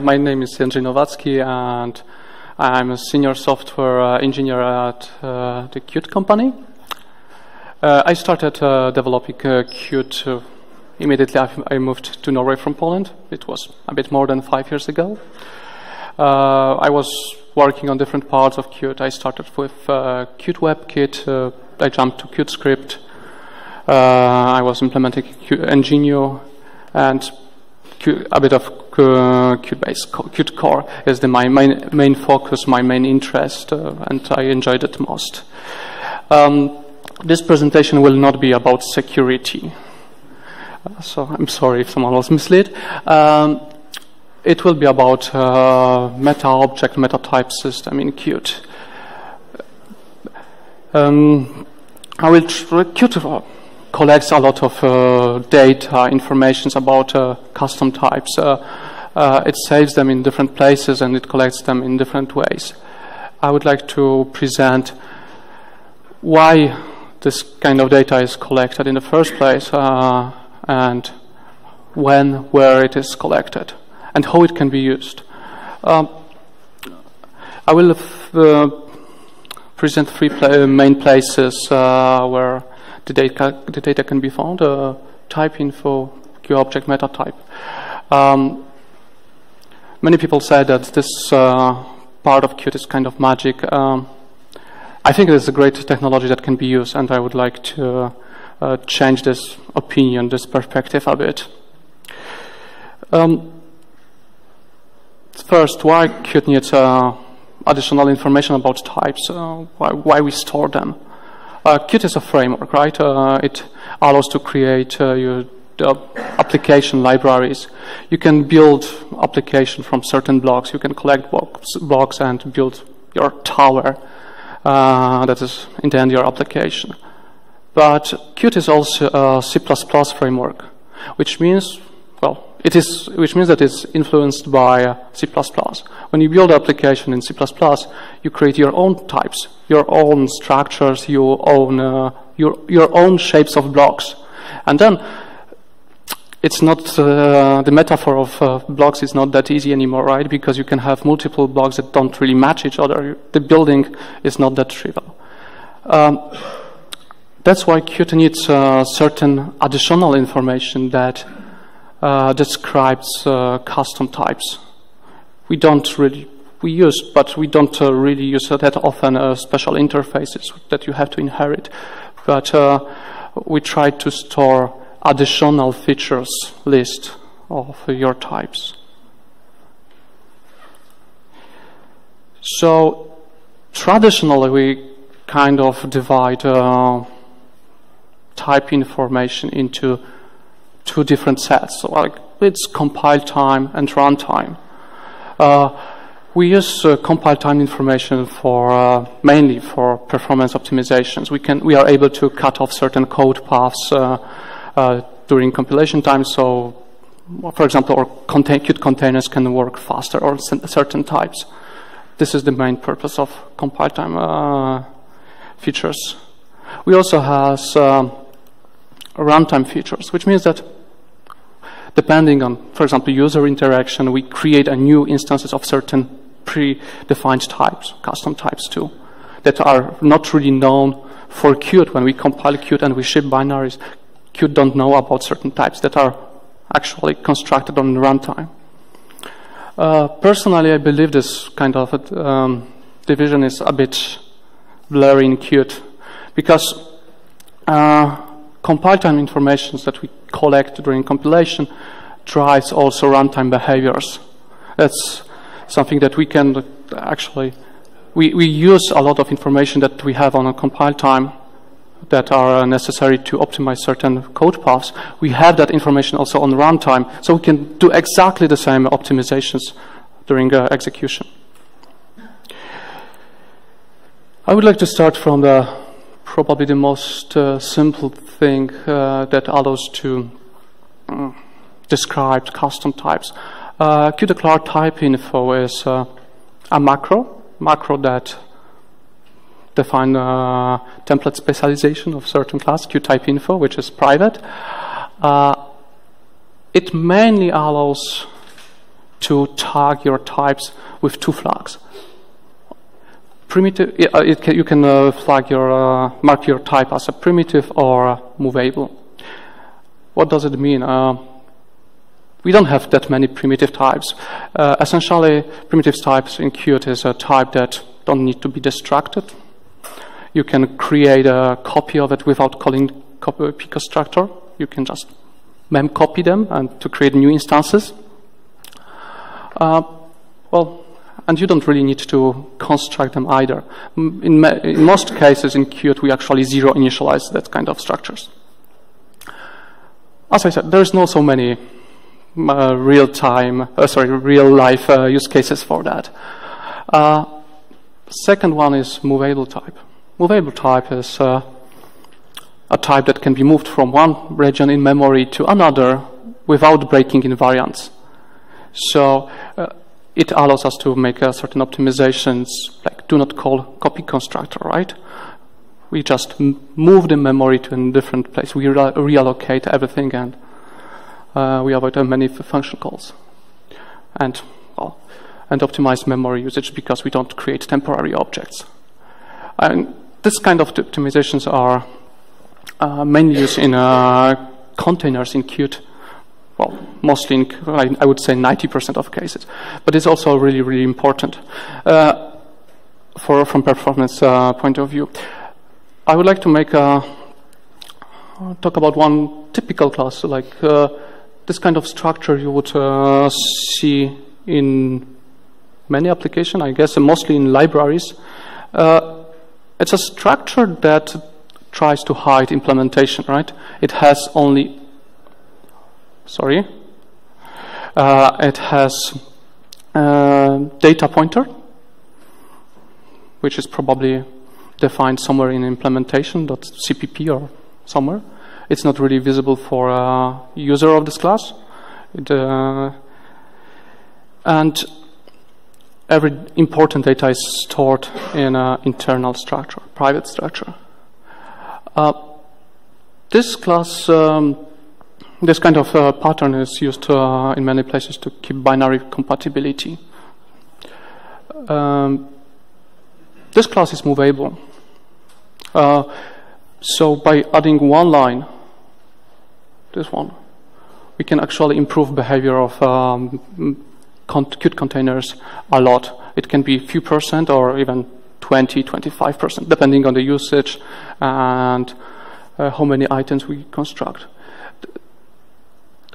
My name is Jędrzej Nowacki, and I'm a senior software engineer at the Qt company. I started developing Qt immediately I moved to Norway from Poland. It was a bit more than 5 years ago. I was working on different parts of Qt. I started with Qt WebKit. I jumped to Qt Script. I was implementing Qt and a bit of Qt-based. Qt Core is my main focus, my main interest, and I enjoyed it most. This presentation will not be about security, so I'm sorry if someone was misled. It will be about meta-object, meta-type system in Qt. Qt collects a lot of data, information about custom types. It saves them in different places and it collects them in different ways. I would like to present why this kind of data is collected in the first place, and when, where it is collected, and how it can be used. I will present three main places where the data can be found: type info, QObject, meta type. Many people say that this part of Qt is kind of magic. I think it is a great technology that can be used, and I would like to change this opinion, this perspective a bit. First, why Qt needs additional information about types? Why we store them? Qt is a framework, right? It allows to create your application libraries. You can build application from certain blocks. You can collect blocks and build your tower. That is, in the end, your application. But Qt is also a C++ framework, which means, which means that it's influenced by C++. When you build an application in C++, you create your own types, your own structures, your own shapes of blocks, and then it's not the metaphor of blocks is not that easy anymore, right? Because you can have multiple blocks that don't really match each other. The building is not that trivial. That's why Qt needs certain additional information that describes custom types. We don't really use that often special interfaces that you have to inherit, but we try to store additional features list of your types. So traditionally we kind of divide type information into two different sets. So like it's compile time and runtime. We use compile time information for mainly for performance optimizations. We are able to cut off certain code paths during compilation time. So, for example, our Qt containers can work faster or certain types. This is the main purpose of compile time features. We also have runtime features, which means that depending on, for example, user interaction, we create a new instances of certain predefined types, custom types too, that are not really known for Qt. When we compile Qt and we ship binaries, Qt don't know about certain types that are actually constructed on runtime. Personally, I believe this kind of division is a bit blurry in Qt, because compile time information that we collect during compilation drives also runtime behaviors. That's something that we can actually, we use a lot of information that we have on a compile time that are necessary to optimize certain code paths. We have that information also on runtime, so we can do exactly the same optimizations during execution. I would like to start from probably the most simple thing that allows to describe custom types. Qt type info is a macro that define template specialization of certain class, QType info, which is private. It mainly allows to tag your types with two flags. Primitive, you can flag your mark your type as a primitive or movable. What does it mean? We don't have that many primitive types. Essentially, primitive types in Qt is a type that don't need to be destructed. You can create a copy of it without calling copy constructor. You can just mem copy them and to create new instances. And you don't really need to construct them either. In most cases in Qt, we actually zero initialize that kind of structures. As I said, there's not so many real life use cases for that. Second one is movable type. Movable type is a type that can be moved from one region in memory to another without breaking invariants. So it allows us to make certain optimizations, like do not call copy constructor, right? We just move the memory to a different place. We reallocate everything, and we avoid many function calls. And optimize memory usage because we don't create temporary objects. And this kind of optimizations are mainly used in containers in Qt. Well, mostly in, I would say 90% of cases. But it's also really, really important from performance point of view. I would like to talk about one typical class, like this kind of structure you would see in many applications, I guess, mostly in libraries. It's a structure that tries to hide implementation, right? It has only, it has data pointer, which is probably defined somewhere in implementation.cpp or somewhere. It's not really visible for a user of this class. And every important data is stored in an internal structure, private structure. This class, this kind of pattern is used in many places to keep binary compatibility. This class is movable. So by adding one line, this one, we can actually improve behavior of Qt containers a lot. It can be a few percent or even 20, 25%, depending on the usage and how many items we construct.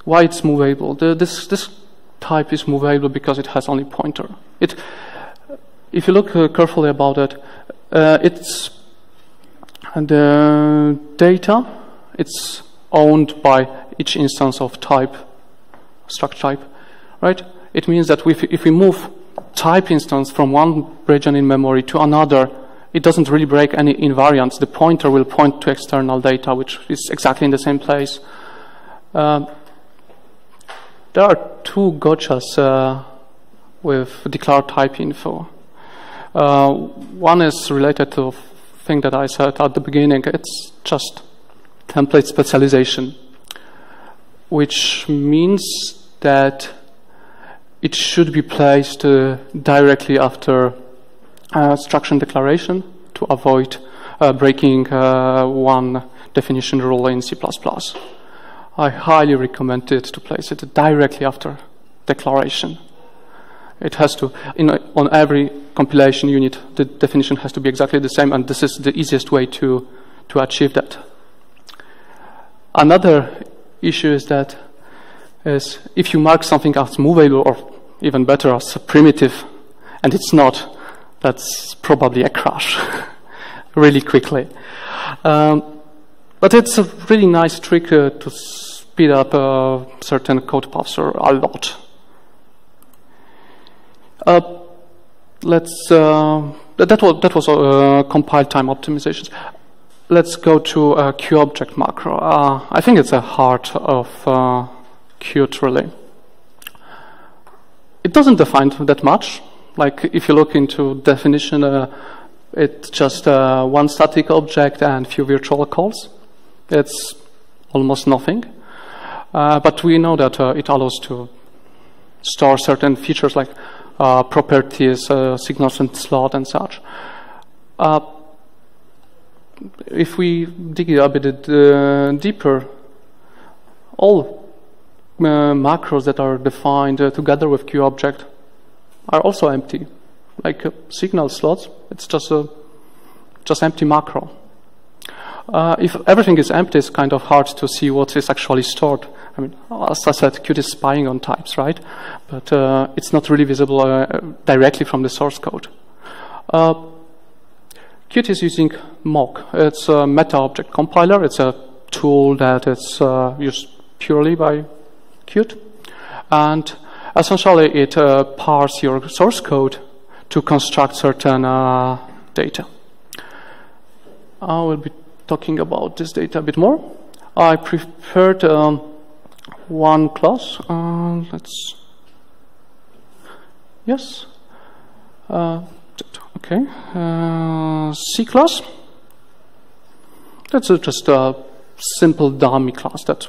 Why it's movable? This type is movable because it has only pointer. If you look carefully about it, it's the data. It's owned by each instance of type, struct type, right? It means that if we move type instance from one region in memory to another, it doesn't really break any invariants. The pointer will point to external data, which is exactly in the same place. There are two gotchas with declared type info. One is related to the thing that I said at the beginning. It's just template specialization, which means that it should be placed directly after structure declaration to avoid breaking one definition rule in C++. I highly recommend it to place it directly after declaration. It has to, on every compilation unit, the definition has to be exactly the same, and this is the easiest way to achieve that. Another issue is that if you mark something as movable, or even better, as primitive, and it's not, that's probably a crash really quickly. But it's a really nice trick to speed up certain code paths a lot. That was compile time optimizations. Let's go to QObject macro. I think it's a heart of Qt, really. It doesn't define that much. Like if you look into definition, it's just one static object and few virtual calls. It's almost nothing. But we know that it allows to store certain features like properties, signals and slot and such. If we dig a bit deeper, all macros that are defined together with QObject are also empty. Like signal slots, it's just empty macro. If everything is empty, it's kind of hard to see what is actually stored. I mean, as I said, Qt is spying on types, right? But it's not really visible directly from the source code. Qt is using mock. It's a meta-object compiler. It's a tool that is used purely by Qt. And essentially, it parses your source code to construct certain data. I will be talking about this data a bit more. I prepared one class. C class. That's just a simple dummy class that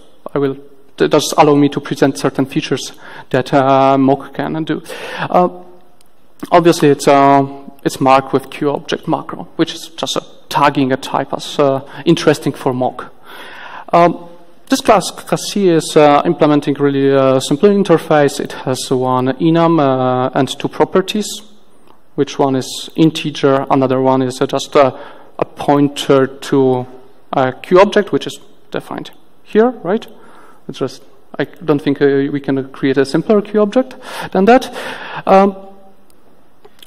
does allow me to present certain features that mock can do. Obviously, it's marked with QObject macro, which is just tagging a type as interesting for mock. This class C is implementing really a simple interface. It has one enum and two properties. Which one is integer? Another one is just a pointer to a QObject, which is defined here, right? It's just, I don't think we can create a simpler QObject than that.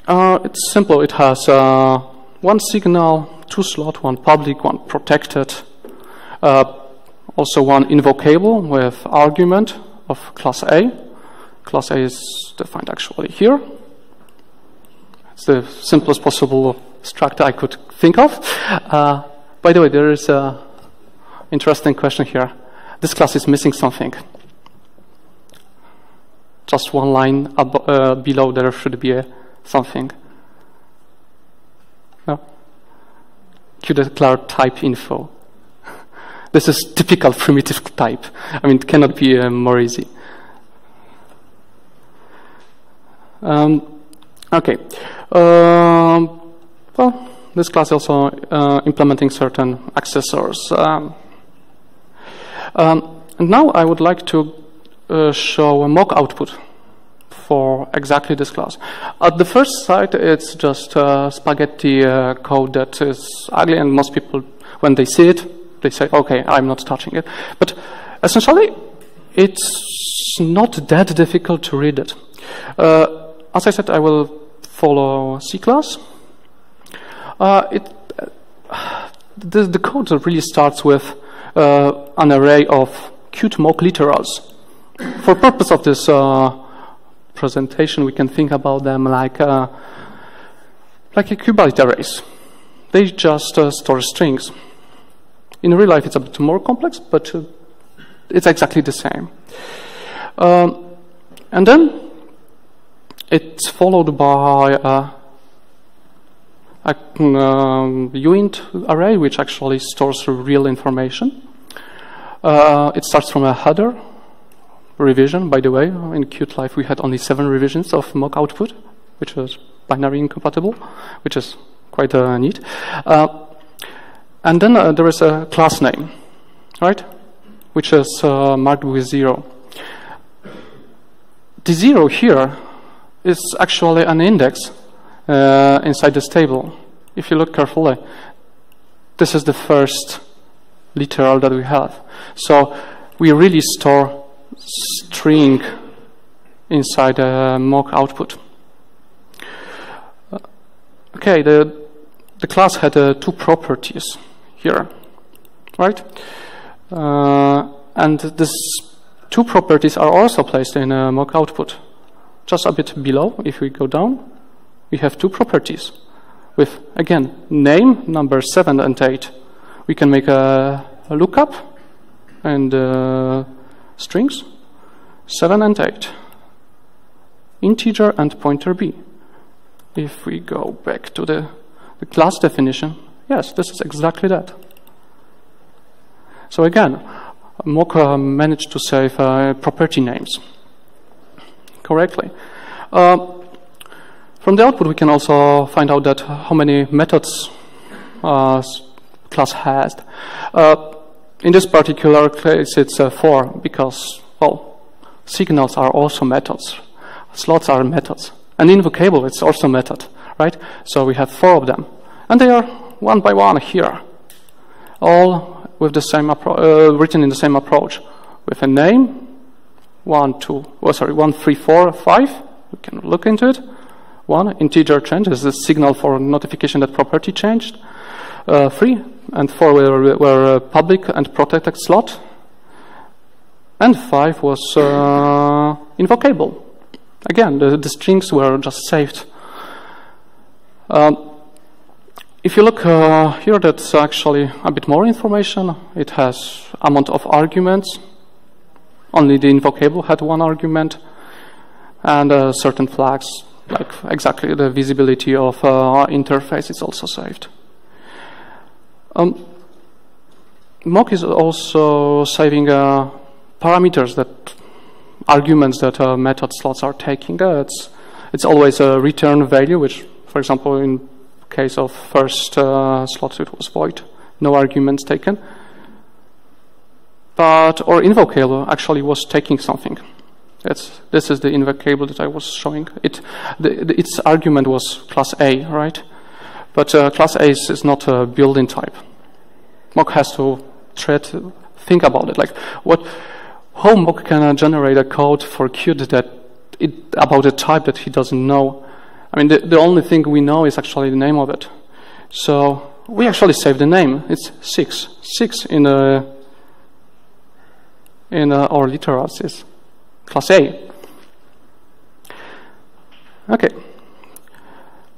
It's simple. It has one signal, two slot, one public, one protected, also one invocable with argument of class A. Class A is defined actually here. It's the simplest possible structure I could think of. By the way, there is an interesting question here. This class is missing something. Just one line below there should be something. No? QDeclare type info. This is typical primitive type. I mean, it cannot be more easy. Okay. Well, this class is also implementing certain accessors. And now I would like to show a mock output for exactly this class. At the first sight, it's just spaghetti code that is ugly, and most people, when they see it, they say, okay, I'm not touching it. But essentially, it's not that difficult to read it. As I said, I will follow C class. The code really starts with an array of Qt mock literals. For purpose of this presentation, we can think about them like a qubit arrays. They just store strings. In real life, it's a bit more complex, but it's exactly the same. And then it's followed by a uint array, which actually stores real information. It starts from a header revision. By the way, in Qt Live we had only 7 revisions of mock output, which was binary incompatible, which is quite neat. And then there is a class name, right, which is marked with 0. The 0 here is actually an index inside this table. If you look carefully, this is the first literal that we have. So we really store string inside a mock output. Okay, the class had 2 properties here, right? And these 2 properties are also placed in a mock output. Just a bit below, if we go down, we have 2 properties with, again, name, number 7 and 8. We can make a lookup and strings, 7 and 8, integer and pointer B. If we go back to the class definition, yes, this is exactly that. So again, mock managed to save property names. correctly. From the output, we can also find out that how many methods class has. In this particular case, it's 4 because, well, signals are also methods. Slots are methods. And invocable, it's also method, right? So we have 4 of them. And they are one by one here, all with the same written in the same approach, with a name, 1, 3, 4, 5. We can look into it. 1 integer change is the signal for notification that property changed. 3 and 4 were public and protected slot, and 5 was invocable. Again, the strings were just saved. If you look here, that's actually a bit more information. It has amount of arguments. Only the invocable had 1 argument, and certain flags, like exactly the visibility of interface, is also saved. Mock is also saving parameters, that arguments that method slots are taking. It's always a return value, which, for example, in case of first slot, it was void, no arguments taken. But or invocable actually was taking something. This is the invocable that I was showing. Its argument was class A, right? But class A is not a built-in type. Mock has to think about it, like how Mock can generate a code for Qt about a type that he doesn't know. I mean, the only thing we know is actually the name of it. So we actually save the name. It's 6. 6 in our literals is class A. Okay.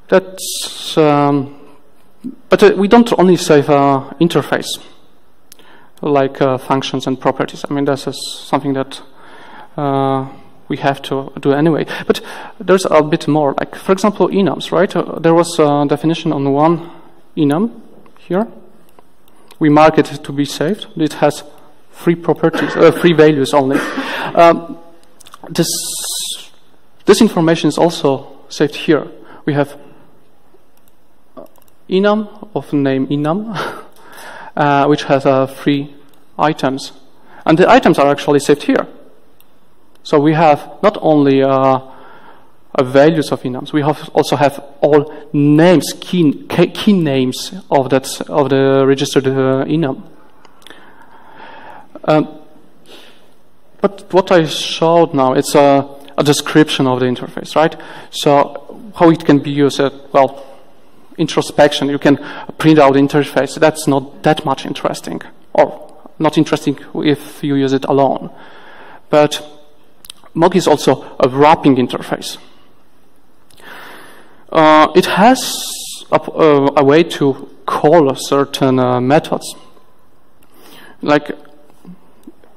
That's but we don't only save interface, like functions and properties. I mean, this is something that we have to do anyway. But there's a bit more. Like, for example, enums, right? There was a definition on one enum here. We mark it to be saved. It has 3 properties, 3 values only. This information is also saved here. We have enum of name enum, which has 3 items, and the items are actually saved here. So we have not only values of enums, we also have all names, key names of the registered enum. But what I showed now, it's a description of the interface, right? So how it can be used, well, introspection, you can print out interface. That's not that much interesting, or not interesting if you use it alone. But Mock is also a wrapping interface. It has a way to call certain methods, like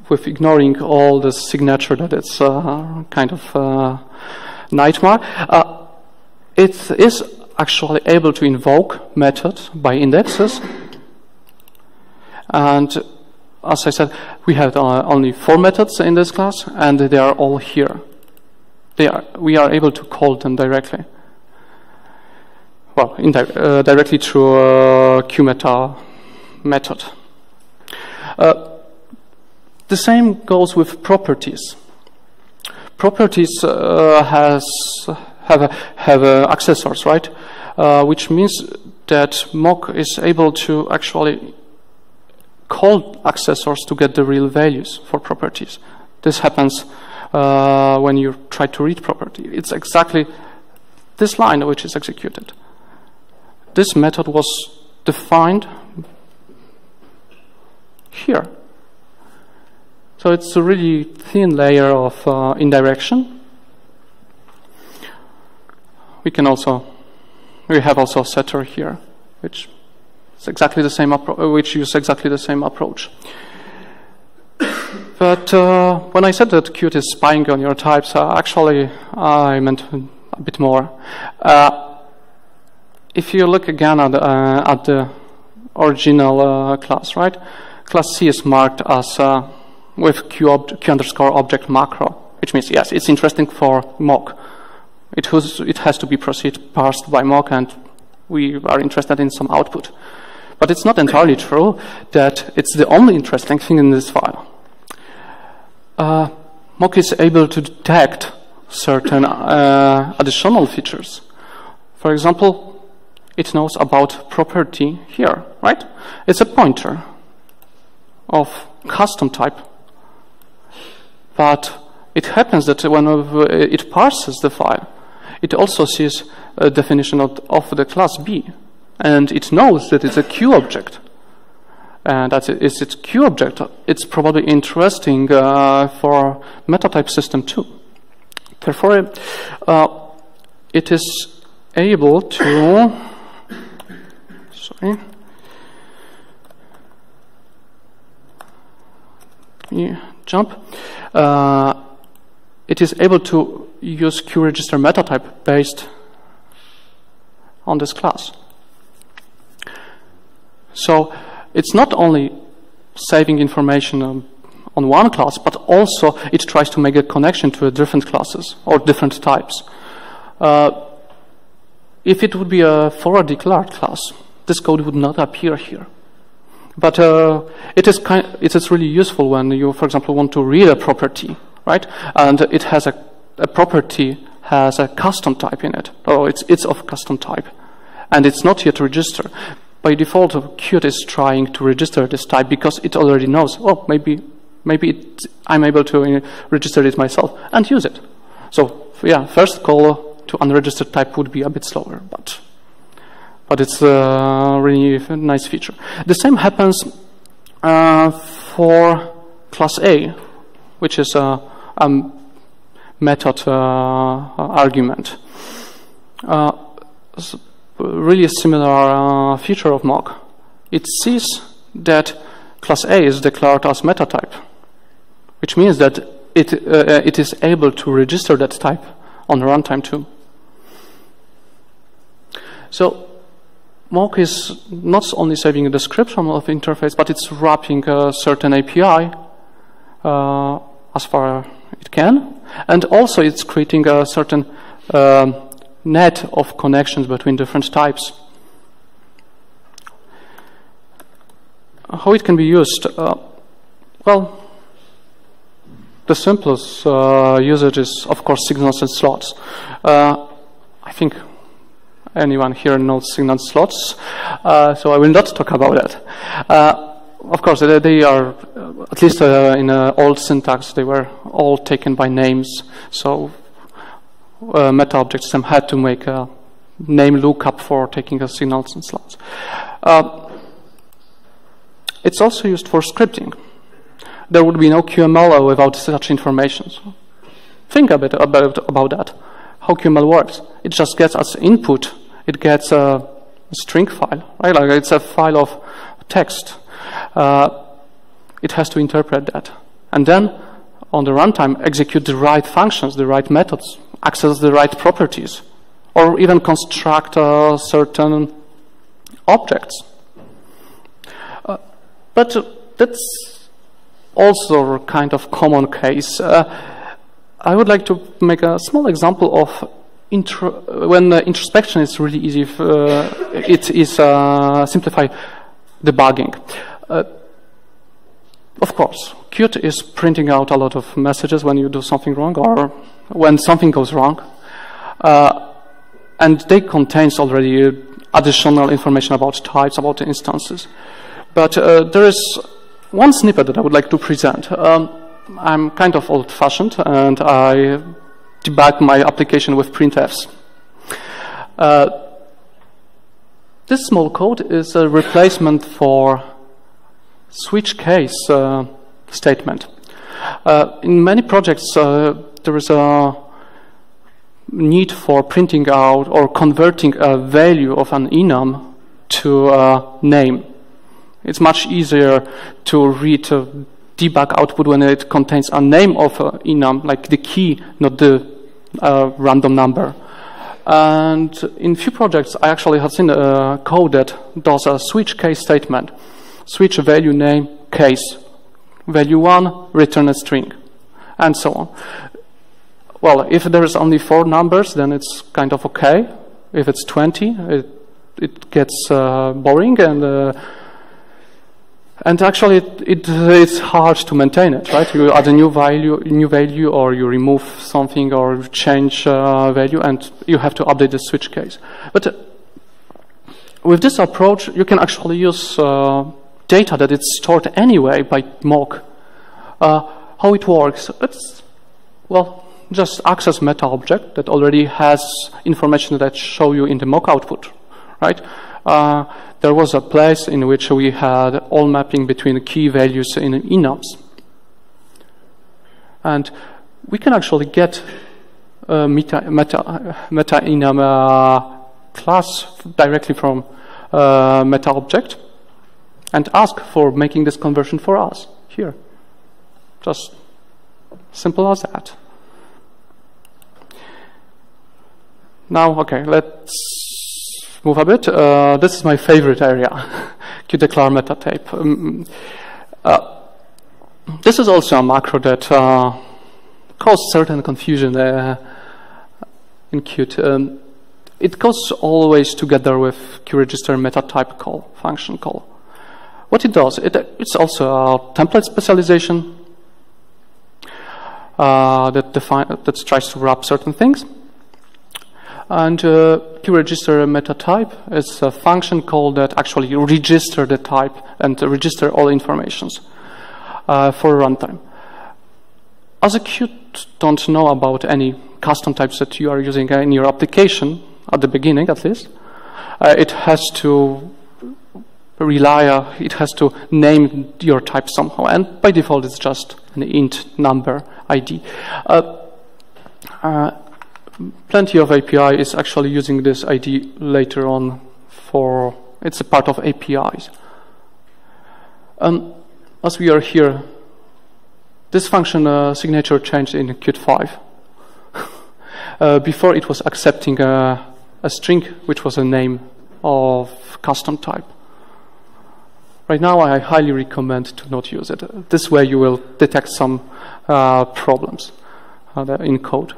with ignoring all the signature that it's kind of nightmare. It is actually able to invoke methods by indexes, and as I said, we have only 4 methods in this class, and they are all here. We are able to call them directly. Well, directly through a QMeta method. The same goes with properties. Properties have accessors, right? Which means that Mock is able to actually call accessors to get the real values for properties. This happens when you try to read property. It's exactly this line which is executed. This method was defined here. So it's a really thin layer of indirection. We have also setter here, which is exactly the same which uses exactly the same approach. But when I said that Qt is spying on your types, actually I meant a bit more. If you look again at the original class, right? Class C is marked as with Q_object macro. which means, yes, it's interesting for mock. It has to be parsed by mock, and we are interested in some output. But it's not entirely true that it's the only interesting thing in this file. Mock is able to detect certain additional features. For example, it knows about property here, right? It's a pointer of custom type. But it happens that when it parses the file, it also sees a definition of the class B. And it knows that it's a Q object. And that it's its Q object. It's probably interesting for meta-type system too. Therefore, it is able to, sorry, jump. It is able to use QRegister meta-type based on this class. So it's not only saving information on one class, but also it tries to make a connection to different classes or different types. If it would be a forward declared class, this code would not appear here. But it is really useful when you, for example, want to read a property, right? And it has a property has a custom type in it, or it's of custom type, and it's not yet registered. By default, Qt is trying to register this type because it already knows, oh, maybe I'm able to register it myself and use it. So yeah, first call to unregistered type would be a bit slower, but it's a really nice feature. The same happens for class A, which is a method argument. Really a similar feature of mock. It sees that class A is declared as meta type, which means that it is able to register that type on runtime too. So mock is not only saving a description of interface, but it's wrapping a certain API as far as it can, and also it's creating a certain net of connections between different types. How it can be used? Well, the simplest usage is, of course, signals and slots. I think anyone here knows signal and slots, so I will not talk about that. Of course, they are, at least in old syntax, they were all taken by names, so meta object system had to make a name lookup for taking a signals and slots. It's also used for scripting. There would be no QML without such information. So think a bit about that, how QML works. It just gets as input, it gets a string file, right? Like it's a file of text. It has to interpret that. And then, on the runtime, execute the right functions, the right methods, access the right properties, or even construct certain objects. But that's also a kind of common case. I would like to make a small example of when introspection is really easy. It is simplify debugging. Of course, Qt is printing out a lot of messages when you do something wrong or when something goes wrong. And they contains already additional information about types, about instances. But there is one snippet that I would like to present. I'm kind of old-fashioned, and I debug my application with printfs. This small code is a replacement for switch case statement. In many projects, there is a need for printing out or converting a value of an enum to a name. It's much easier to read a debug output when it contains a name of an enum, like the key, not the random number. And in few projects, I actually have seen a code that does a switch case statement. Switch value name case. Value 1, return a string, and so on. well, if there is only 4 numbers, then it's kind of okay. If it's 20, it gets boring, and actually it's hard to maintain it, right? You add a new value, or you remove something, or change value, and you have to update the switch case. But with this approach, you can actually use data that is stored anyway by mock. How it works? It's, well, just access meta object that already has information that show you in the mock output, right? There was a place in which we had all mapping between key values in enums. And we can actually get meta enum class directly from meta object and ask for making this conversion for us here. Just simple as that. Now, okay, let's move a bit. This is my favorite area, QDeclare meta type. This is also a macro that caused certain confusion in Qt. It goes always together with QRegister meta type call, function call. What it does, it's also a template specialization that tries to wrap certain things. And QRegister meta type is a function call that actually register the type and register all informations for runtime. As a Qt don't know about any custom types that you are using in your application, at the beginning at least, it has to it has to name your type somehow, and by default it's just an int number ID. Plenty of API is actually using this ID later on for, it's a part of APIs. As we are here, this function signature changed in Qt 5. Before it was accepting a string, which was a name of custom type. Right now, I highly recommend to not use it. This way you will detect some problems in code.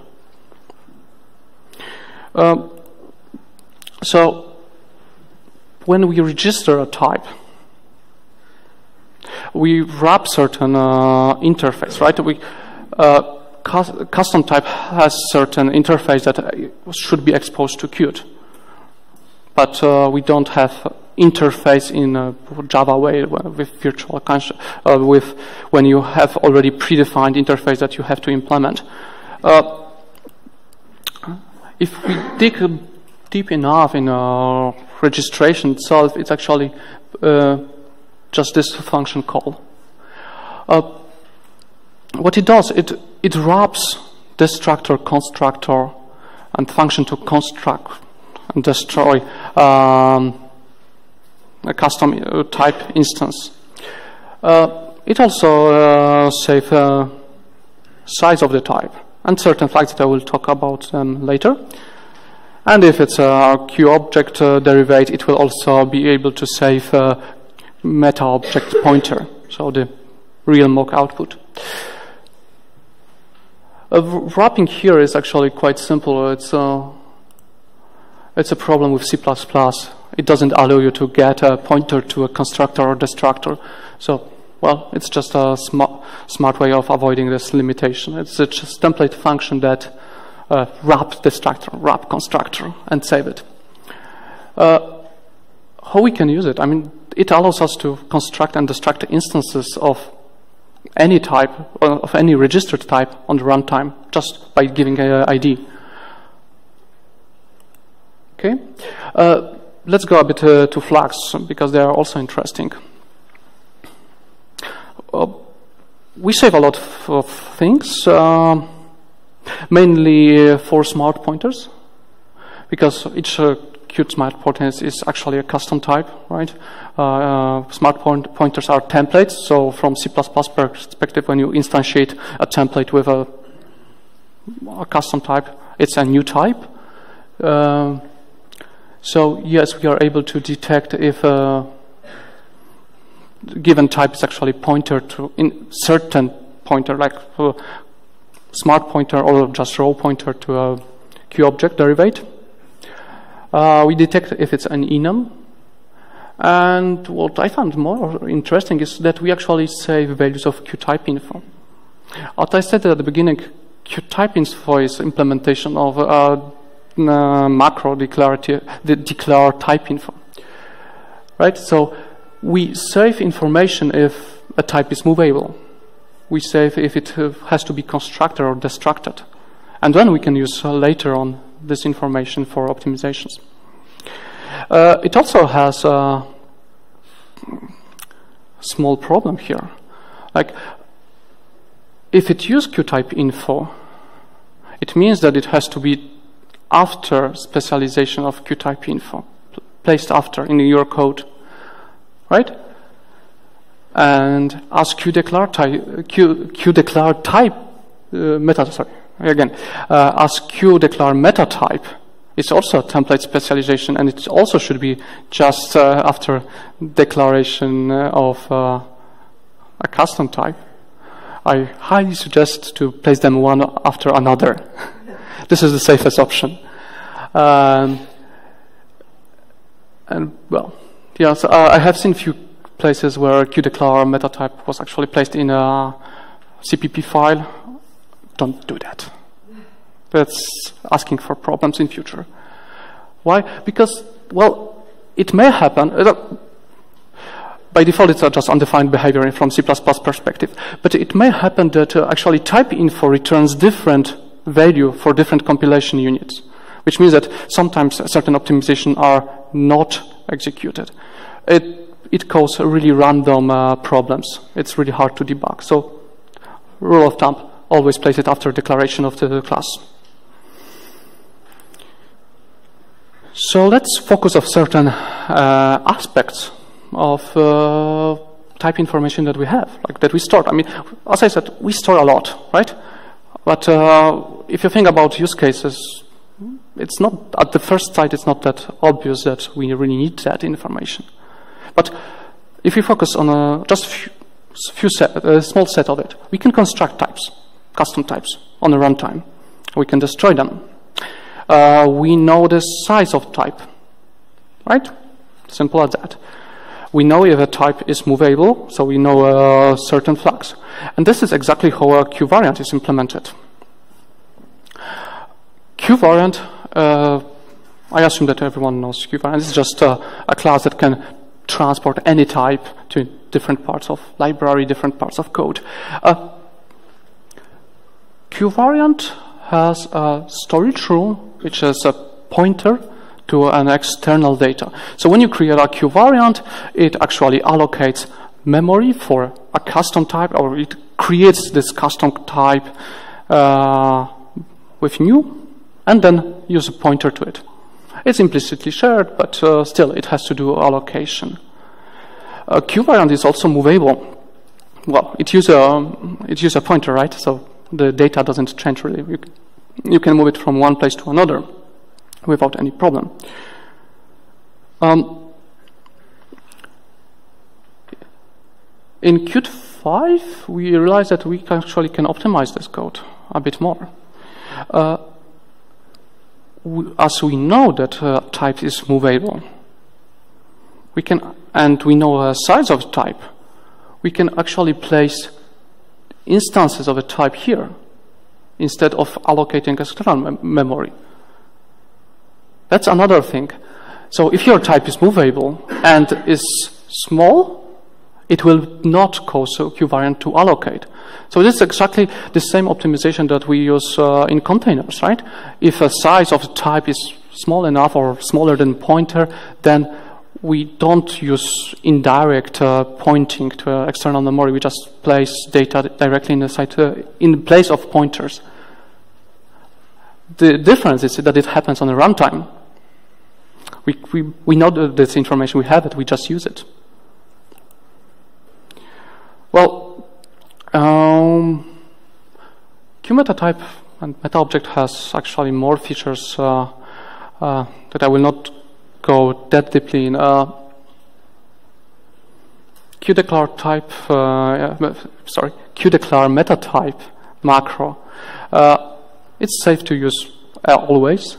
So when we register a type, we wrap certain interface, right? Custom type has certain interface that should be exposed to Qt, but we don't have interface in a Java way with virtual when you have already predefined interface that you have to implement. If we dig deep enough in registration itself, it's actually just this function call. What it does, it wraps destructor, constructor, and function to construct and destroy a custom type instance. It also saves size of the type and certain flags that I will talk about later. And if it's a QObject derivative, it will also be able to save meta object pointer, so the real mock output. Wrapping here is actually quite simple. It's a problem with C++. It doesn't allow you to get a pointer to a constructor or destructor. So, well, it's just a smart way of avoiding this limitation. It's just a template function that wrap destructor, wrap constructor, and save it. How we can use it? I mean, it allows us to construct and destruct instances of any type, of any registered type on the runtime, just by giving an ID. Okay. Let's go a bit to flags, because they are also interesting. We save a lot of things, mainly for smart pointers, because each Qt smart pointer is actually a custom type, right? Smart pointers are templates, so from C++ perspective, when you instantiate a template with a custom type, it's a new type. So yes, we are able to detect if a given type is actually pointer to in certain pointer, like smart pointer or just raw pointer to a QObject derivate. We detect if it's an enum. And what I found more interesting is that we actually save values of QType info. As I said at the beginning, QType info is implementation of macro declare type info. Right? So we save information if a type is movable. We save if it has to be constructed or destructed. And then we can use later on this information for optimizations. It also has a small problem here. Like, if it uses QType info, it means that it has to be after specialization of QType info, placed after in your code, right? And as QDeclare type meta, sorry, again, as QDeclare meta type, it's also a template specialization, and it also should be just after declaration of a custom type. I highly suggest to place them one after another. This is the safest option. And well, yeah, so I have seen few places where QDeclare meta type was actually placed in a CPP file. Don't do that. That's asking for problems in future. Why? Because, well, it may happen. By default, it's just undefined behavior from C++ perspective. But it may happen that actually type info returns different value for different compilation units, which means that sometimes certain optimizations are not executed. It causes really random problems. It's really hard to debug. So, rule of thumb, always place it after declaration of the class. So let's focus on certain aspects of type information that we have, like that we store. I mean, as I said, we store a lot, right? But if you think about use cases, it's not, at the first sight, it's not that obvious that we really need that information. But if we focus on just a small set of it, we can construct types, custom types, on the runtime. We can destroy them. We know the size of type, right? Simple as that. We know if a type is movable, so we know certain flags. And this is exactly how a QVariant is implemented. QVariant, I assume that everyone knows QVariant. It's just a class that can transport any type to different parts of library, different parts of code. QVariant has a storage room, which is a pointer to an external data. So when you create a QVariant, it actually allocates memory for a custom type, or it creates this custom type with new, and then use a pointer to it. It's implicitly shared, but still it has to do allocation. QVariant is also movable. Well, it uses a pointer, right? So the data doesn't change really. You can move it from one place to another without any problem. In Qt 5, we realized that we actually can optimize this code a bit more. As we know that type is movable, we can, and we know the size of type, we can actually place instances of a type here instead of allocating external memory. That's another thing. So if your type is movable and is small, it will not cause a QVariant to allocate. So this is exactly the same optimization that we use in containers, right? If a size of the type is small enough or smaller than pointer, then we don't use indirect pointing to external memory. We just place data directly in the site in place of pointers. The difference is that it happens on the runtime. We know this information, we have it, we just use it. Well, QMetaType and MetaObject has actually more features that I will not go that deeply in. QDeclare type, QDeclare meta type macro It's safe to use always,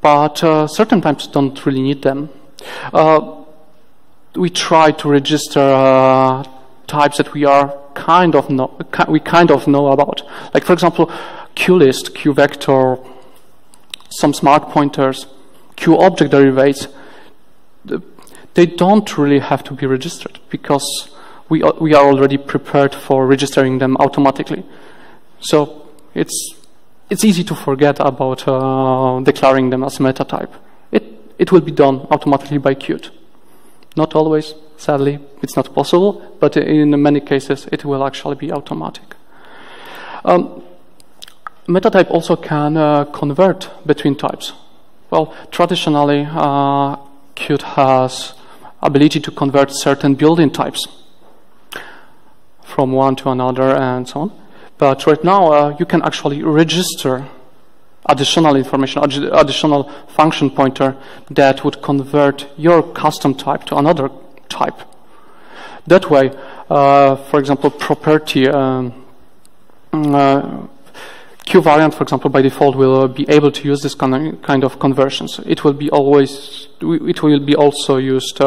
but certain types don't really need them. We try to register types that we kind of know about. Like, for example, QList, QVector, some smart pointers, QObject derivatives. They don't really have to be registered because we are already prepared for registering them automatically. So it's easy to forget about declaring them as meta type. It will be done automatically by Qt. Not always, sadly, it's not possible, but in many cases it will actually be automatic. Meta type also can convert between types. Well, traditionally, Qt has ability to convert certain built-in types from one to another and so on. But right now, you can actually register additional information, additional function pointer that would convert your custom type to another type. That way, for example, property QVariant, for example, by default will be able to use this kind of conversions. It will be also used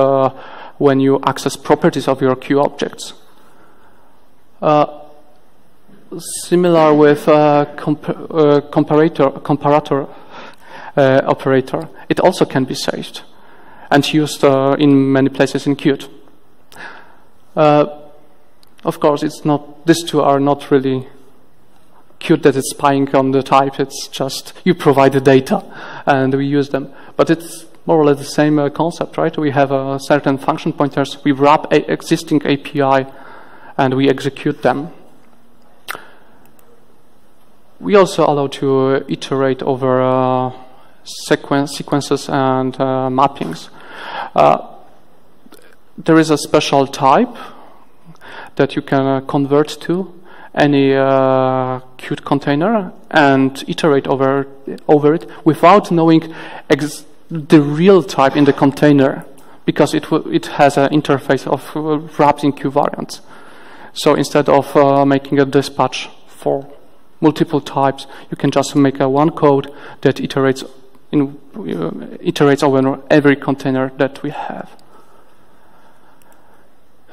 when you access properties of your Q objects. Similar with comparator operator, it also can be saved and used in many places in Qt. Of course, it's not; these two are not really Qt that it's spying on the type. It's just you provide the data and we use them. But it's more or less the same concept, right? We have certain function pointers. We wrap an existing API and we execute them. We also allow to iterate over sequences and mappings. There is a special type that you can convert to any Qt container and iterate over it without knowing the real type in the container, because it has an interface of wrapped in QVariants. So instead of making a dispatch for multiple types, you can just make one code that iterates over every container that we have.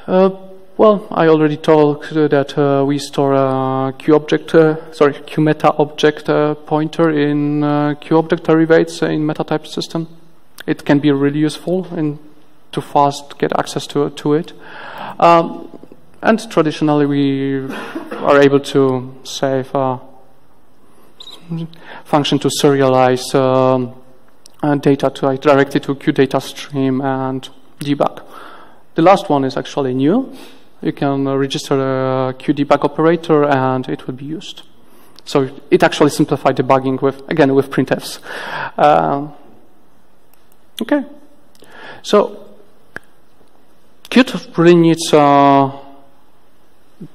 Well, I already told that we store a QMeta object pointer in QObject derivatives in meta-type system. It can be really useful to fast get access to it. And traditionally, we are able to save a function to serialize data directly to QData stream and debug. The last one is actually new. You can register a QDebug operator and it will be used. So it actually simplified debugging with printfs. Okay. So Qt really needs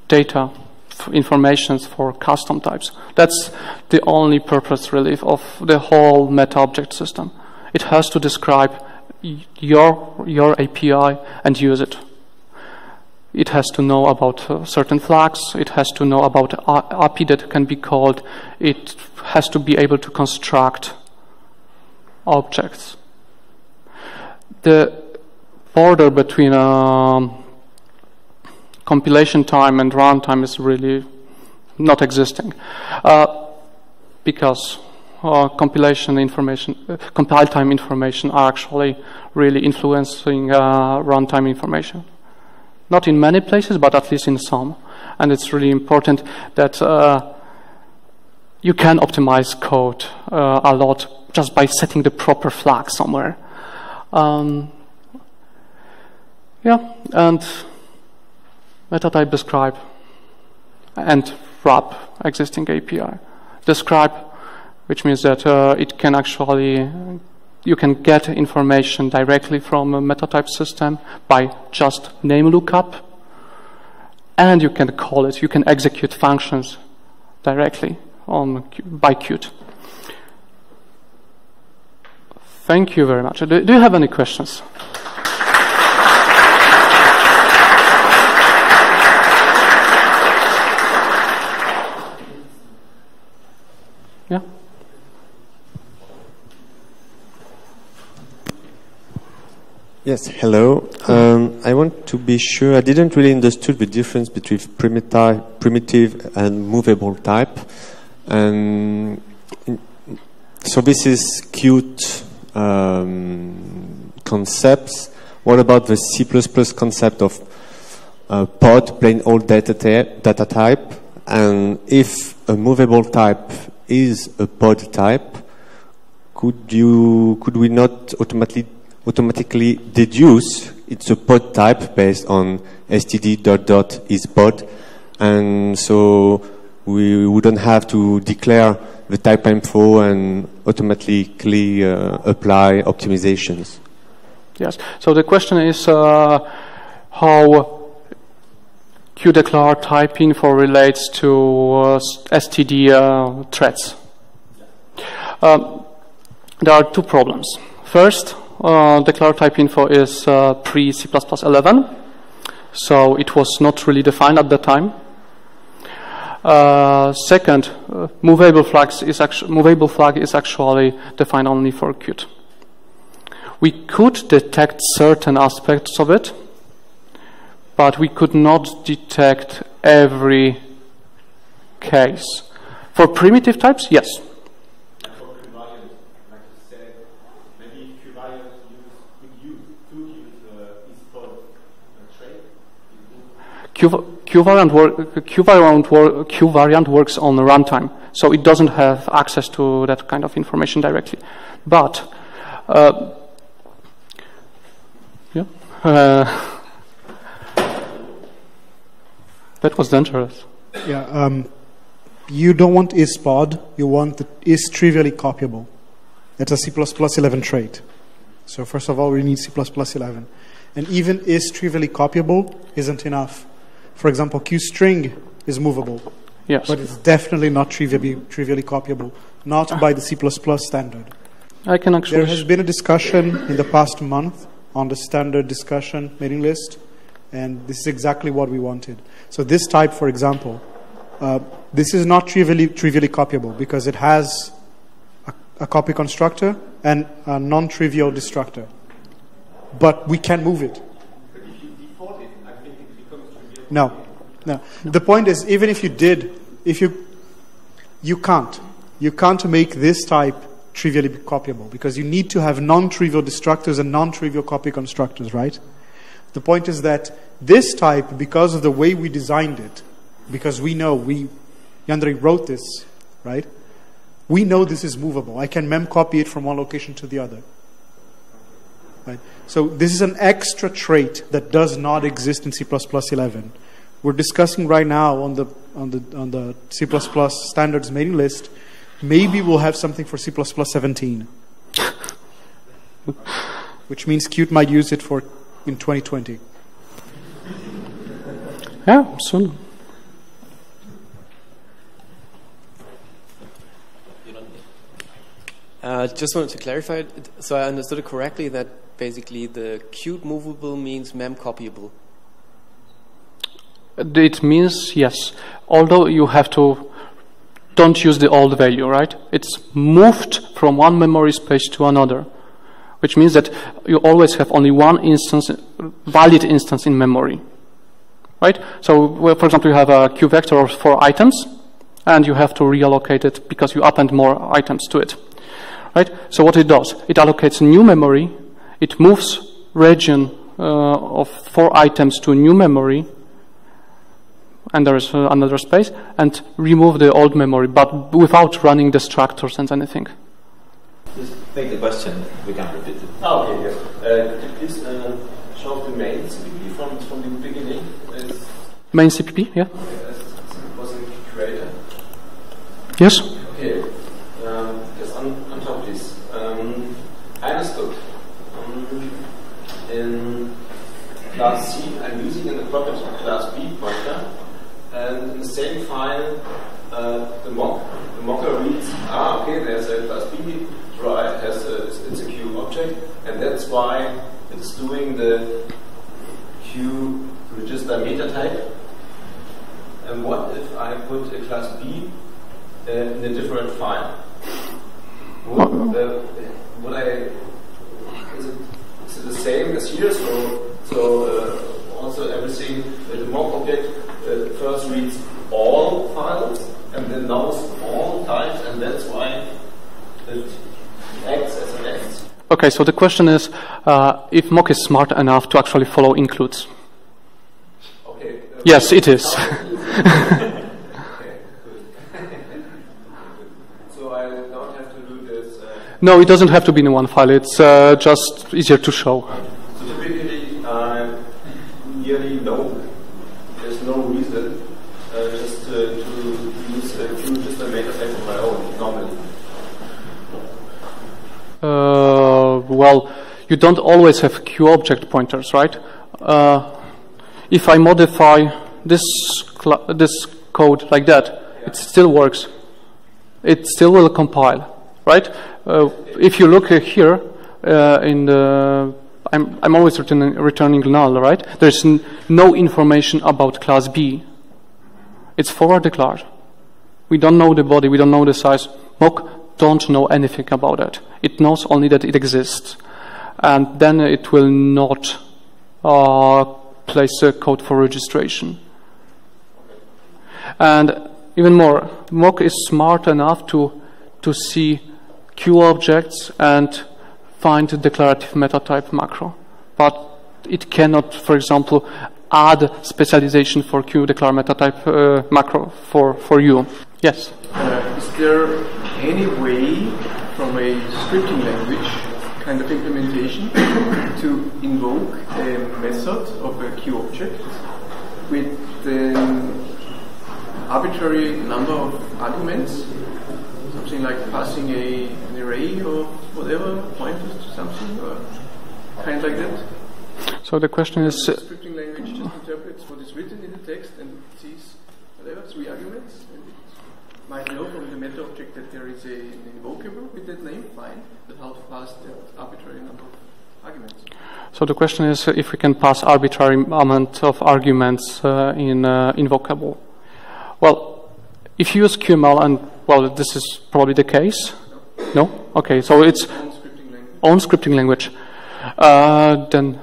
data information for custom types. That's the only purpose really of the whole meta object system. It has to describe your API and use it. It has to know about certain flags. It has to know about API that can be called. It has to be able to construct objects. The border between compilation time and runtime is really not existing, because compile time information are actually really influencing runtime information. Not in many places, but at least in some. And it's really important that you can optimize code a lot just by setting the proper flag somewhere. Yeah, and meta-type describe and wrap existing API. Describe, which means that it can actually, you can get information directly from a meta-type system by just name lookup, and you can call it, you can execute functions directly by Qt. Thank you very much. Do you have any questions? Yes, hello. I want to be sure, I didn't really understood the difference between primitive and movable type. And so this is cute concepts. What about the C++ concept of pod, plain old data type? And if a movable type is a pod type, could we not automatically deduce it's a pod type based on std ... is pod, and so we wouldn't have to declare the type info and automatically apply optimizations? Yes. So the question is how qdeclar type info relates to std threads. There are two problems. First, declare type info is pre C++11, so it was not really defined at the time. Second, movable flag is actually defined only for Qt. We could detect certain aspects of it, but we could not detect every case. For primitive types, yes. Qvariant works on runtime, so it doesn't have access to that kind of information directly. But that was dangerous. Yeah, you don't want is_pod, you want the is trivially copyable. That's a C++11 trait. So first of all, we need C++11. And even is trivially copyable isn't enough. For example, QString is movable. Yes. But it's definitely not trivially copyable, not by the C++ standard. I can actually. There has been a discussion in the past month on the standard discussion mailing list, and this is exactly what we wanted. So this type, for example, this is not trivially copyable because it has a copy constructor and a non-trivial destructor. But we can move it. But if you default it, I think it becomes trivial. No. The point is, even if you did, you can't make this type trivially copyable because you need to have non-trivial destructors and non-trivial copy constructors, right? The point is that this type, because of the way we designed it, because we know Jędrzej wrote this, right? We know this is movable. I can memcopy it from one location to the other. Right? So this is an extra trait that does not exist in C++11. We're discussing right now on the C++ standards mailing list. Maybe we'll have something for C++17, which means Qt might use it in 2020. Yeah, soon. Just wanted to clarify. So I understood it correctly that basically the Qt movable means memcopyable. It means yes, although you have to don't use the old value, right? It's moved from one memory space to another, which means that you always have only one instance, valid instance in memory, right? So, for example, you have a Q vector of 4 items, and you have to reallocate it because you append more items to it, right? So what it does, it allocates new memory, it moves region of 4 items to a new memory, and there is another space, and remove the old memory, but without running destructors and anything. Just make the question, we can repeat it. Oh, okay, yes. Could you please show the main CPP from the beginning? Main CPP, yeah? Was it created? Yes. Okay. Just on top of this. I understood. In class C, I'm using in the property class B pointer, and in the same file, the mocker reads, okay, there's a class B drive, it's a Q object, and that's why it's doing the Q register meta type. And what if I put a class B in a different file? Is it the same as here. So also everything, the mock object first reads all files and then knows all types, and that's why it acts as an X. Okay, so the question is if mock is smart enough to actually follow includes. Okay. Yes, it is. Okay, good. So I don't have to do this. No, it doesn't have to be in one file. It's just easier to show. So typically, nearly there's no reason just to use Q just a meta type of my own normally. Well, you don't always have Q object pointers, right? If I modify this code like that, it still works. It still will compile, right? If you look here in the, I'm always returning null, right? There's no information about class B. It's forward declared. We don't know the body. We don't know the size. Mock don't know anything about it. It knows only that it exists, and then it will not place a code for registration. And even more, mock is smart enough to see Q objects and find a declarative meta type macro, but it cannot, for example, add specialization for Q declare meta type macro for you. Yes. Is there any way from a scripting language kind of implementation to invoke a method of a Q object with an arbitrary number of arguments, something like passing an array or whatever, pointers to something, or kind like that? So the question is... The scripting language just interprets what is written in the text and sees whatever, 3 arguments, and it might know from the meta object that there is an invocable with that name, fine, but how to pass that arbitrary number of arguments? So the question is if we can pass arbitrary amount of arguments in invocable. Well, if you use QML, and well, this is probably the case. No? Okay, so it's own scripting language. Then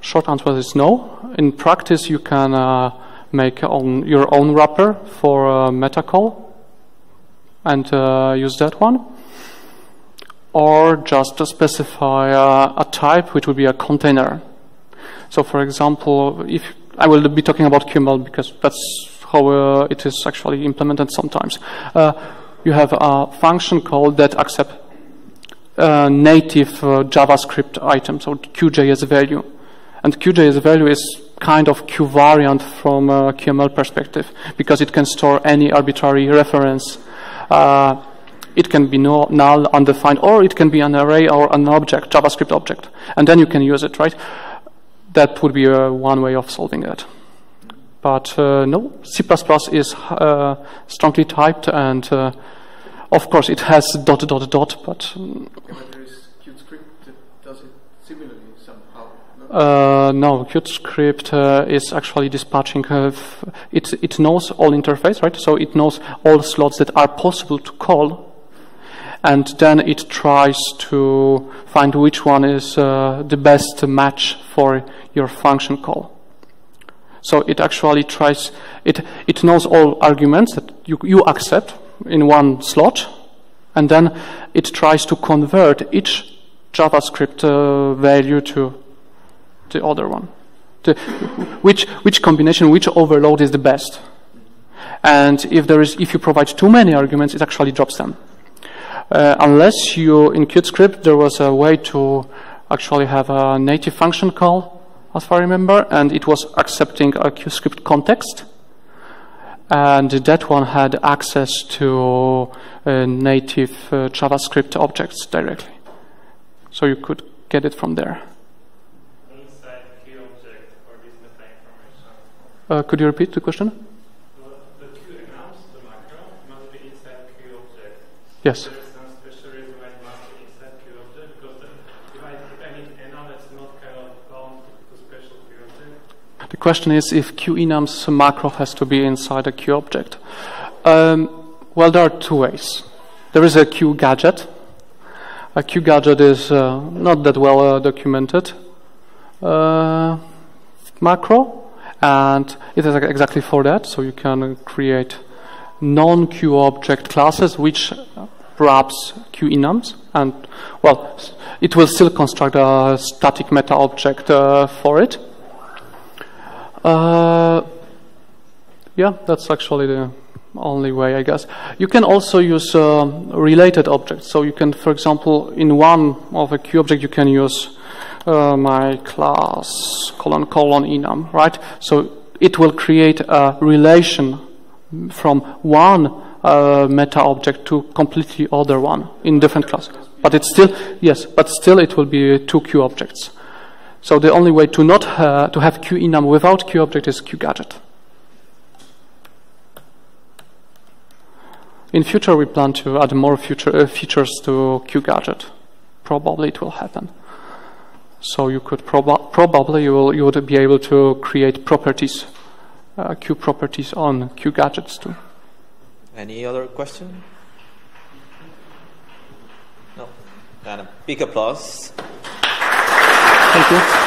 short answer is no. In practice, you can make your own wrapper for meta call and use that one, or just to specify a type which would be a container. So, for example, if I will be talking about QML because that's how it is actually implemented sometimes. You have a function call that accepts native JavaScript item, so QJS value. And QJS value is kind of Q variant from a QML perspective because it can store any arbitrary reference. It can be null, undefined, or it can be an array or an object, JavaScript object. And then you can use it, right? That would be one way of solving it. But no, C++ is strongly typed, and of course it has ... but... but there is QtScript that does it similarly somehow. No, QtScript is actually dispatching. It knows all interface, right? So it knows all slots that are possible to call, and then it tries to find which one is the best match for your function call. So it actually tries, it knows all arguments that you accept in one slot, and then it tries to convert each JavaScript value to the other one. Which combination, which overload is the best. And if you provide too many arguments, it actually drops them. Unless in QtScript there was a way to actually have a native function call, as far as I remember, and it was accepting a QScript context, and that one had access to native JavaScript objects directly. So you could get it from there. Inside Q object for this meta information. Could you repeat the question? The Q enums, the macro, must be inside Q object. Yes. There is some special reason why it must be inside Q object, because if I need enum, it's not kind of bound to special Q object. The question is if QEnum's macro has to be inside a Q object. Well, there are 2 ways. There is a Q gadget. A Q gadget is not that well documented. macro, and it is exactly for that. So you can create non-QObject classes which wraps QEnums, and well, it will still construct a static meta object for it. Yeah, that's actually the only way, I guess. You can also use related objects. So you can, for example, in one of a QObject, you can use my class : enum, right? So it will create a relation from one meta object to completely other one in different class. But it's still, yes, but still it will be two QObjects. So the only way to not to have QEnum without QObject is QGadget. In future, we plan to add more features to QGadget. Probably it will happen. So you could probably you would be able to create properties, Q properties on QGadgets too. Any other question? No. And a big applause. Thank you.